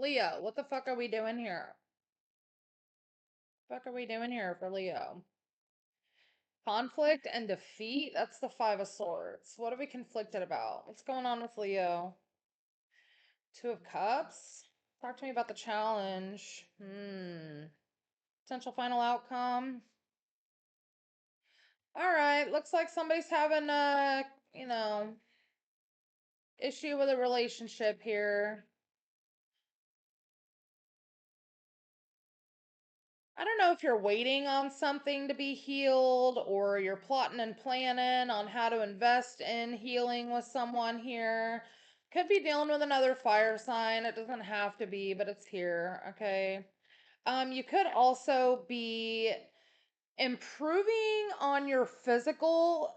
Leo, what the fuck are we doing here? Fuck are we doing here for Leo? Conflict and defeat? That's the Five of Swords. What are we conflicted about? What's going on with Leo? Two of Cups? Talk to me about the challenge. Potential final outcome. All right, looks like somebody's having a, issue with a relationship here. I don't know if you're waiting on something to be healed or you're plotting and planning on how to invest in healing with someone here. Could be dealing with another fire sign. It doesn't have to be, but it's here, okay? You could also be improving on your physical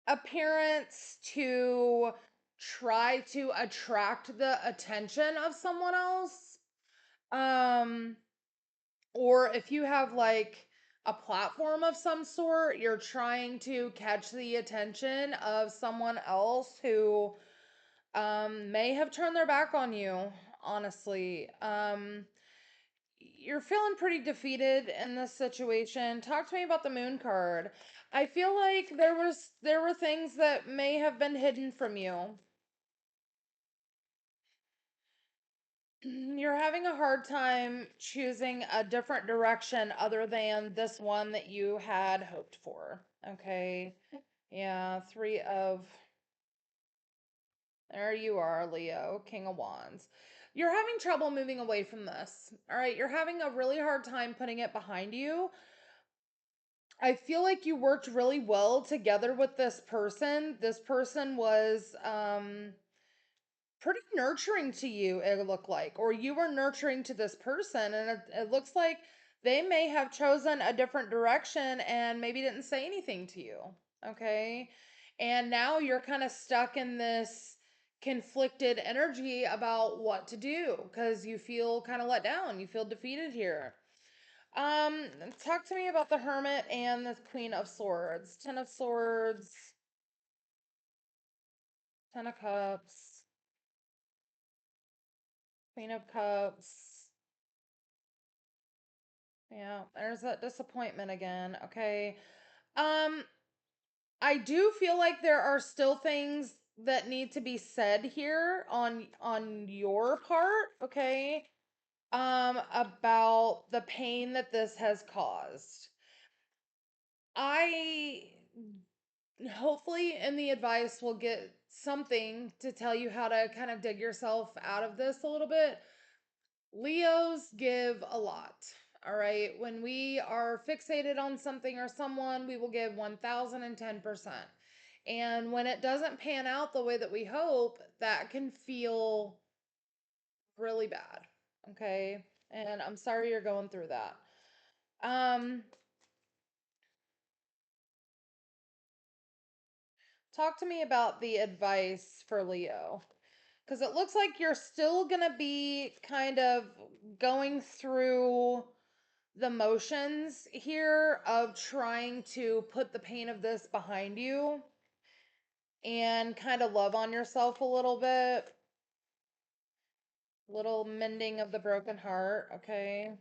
appearance to try to attract the attention of someone else. Or if you have like a platform of some sort, you're trying to catch the attention of someone else who may have turned their back on you, honestly. You're feeling pretty defeated in this situation. Talk to me about the moon card. I feel like there were things that may have been hidden from you. You're having a hard time choosing a different direction other than this one that you had hoped for. Okay. Yeah, there you are, Leo, King of Wands. You're having trouble moving away from this. All right. You're having a really hard time putting it behind you. I feel like you worked really well together with this person. This person was, pretty nurturing to you, it looked like, or you were nurturing to this person, and it looks like they may have chosen a different direction and maybe didn't say anything to you. Okay. And now you're kind of stuck in this conflicted energy about what to do because you feel kind of let down. You feel defeated here. Um, Talk to me about the Hermit and the Queen of Swords. Ten of Swords, Ten of Cups, Queen of Cups. Yeah, there's that disappointment again. Okay. Um, I do feel like there are still things that need to be said here on your part, okay? About the pain that this has caused. I hopefully in the advice will get something to tell you how to kind of dig yourself out of this a little bit. Leos give a lot. All right. When we are fixated on something or someone, we will give 1010%. And when it doesn't pan out the way that we hope, that can feel really bad. Okay. And I'm sorry you're going through that. Um, Talk to me about the advice for Leo. Because it looks like you're still going to be kind of going through the motions here of trying to put the pain of this behind you and kind of love on yourself a little bit. Little mending of the broken heart, okay?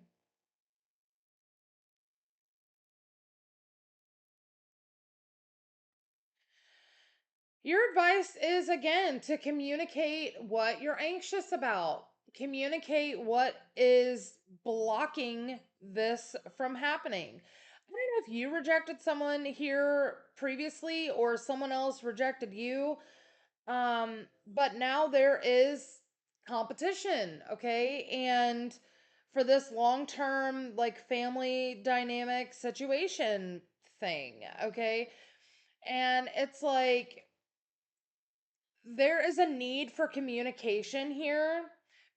Your advice is again to communicate what you're anxious about. Communicate what is blocking this from happening. I don't know if you rejected someone here previously or someone else rejected you. But now there is competition, okay? And for this long-term like family dynamic situation thing, okay? And it's like there is a need for communication here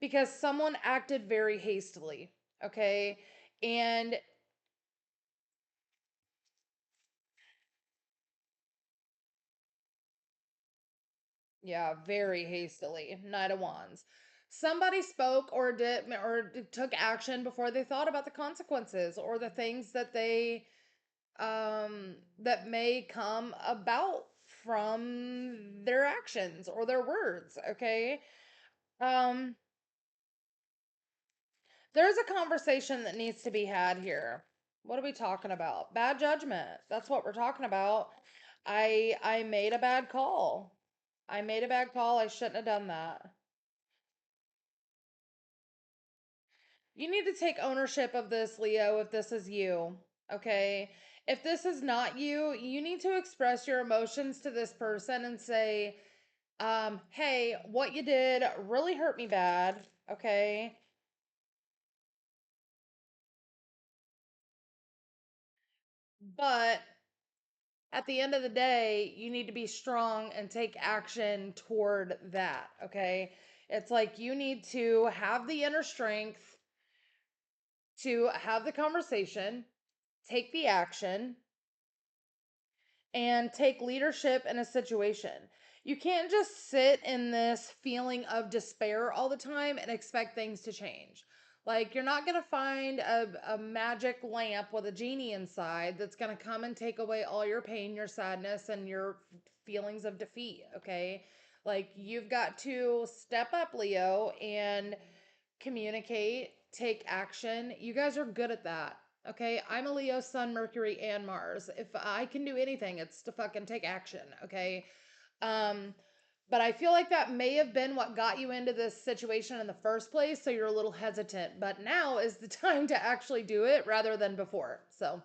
because someone acted very hastily, okay? And yeah, very hastily. Knight of Wands. Somebody spoke took action before they thought about the consequences or the things that they that may come about from their actions or their words, okay? Um, there's a conversation that needs to be had here. What are we talking about? Bad judgment. That's what we're talking about. I made a bad call. I made a bad call. I shouldn't have done that. You need to take ownership of this, Leo, if this is you. Okay? If this is not you, you need to express your emotions to this person and say, hey, what you did really hurt me bad. Okay? But at the end of the day, you need to be strong and take action toward that. Okay? It's like you need to have the inner strength to have the conversation, take the action, and take leadership in a situation. You can't just sit in this feeling of despair all the time and expect things to change. Like, you're not going to find a magic lamp with a genie inside that's going to come and take away all your pain, your sadness, and your feelings of defeat. Okay. Like, you've got to step up, Leo, and communicate, take action. You guys are good at that. Okay, I'm a Leo, Sun, Mercury, and Mars. If I can do anything, it's to fucking take action. Okay, um, but I feel like that may have been what got you into this situation in the first place. So you're a little hesitant. But now is the time to actually do it rather than before. So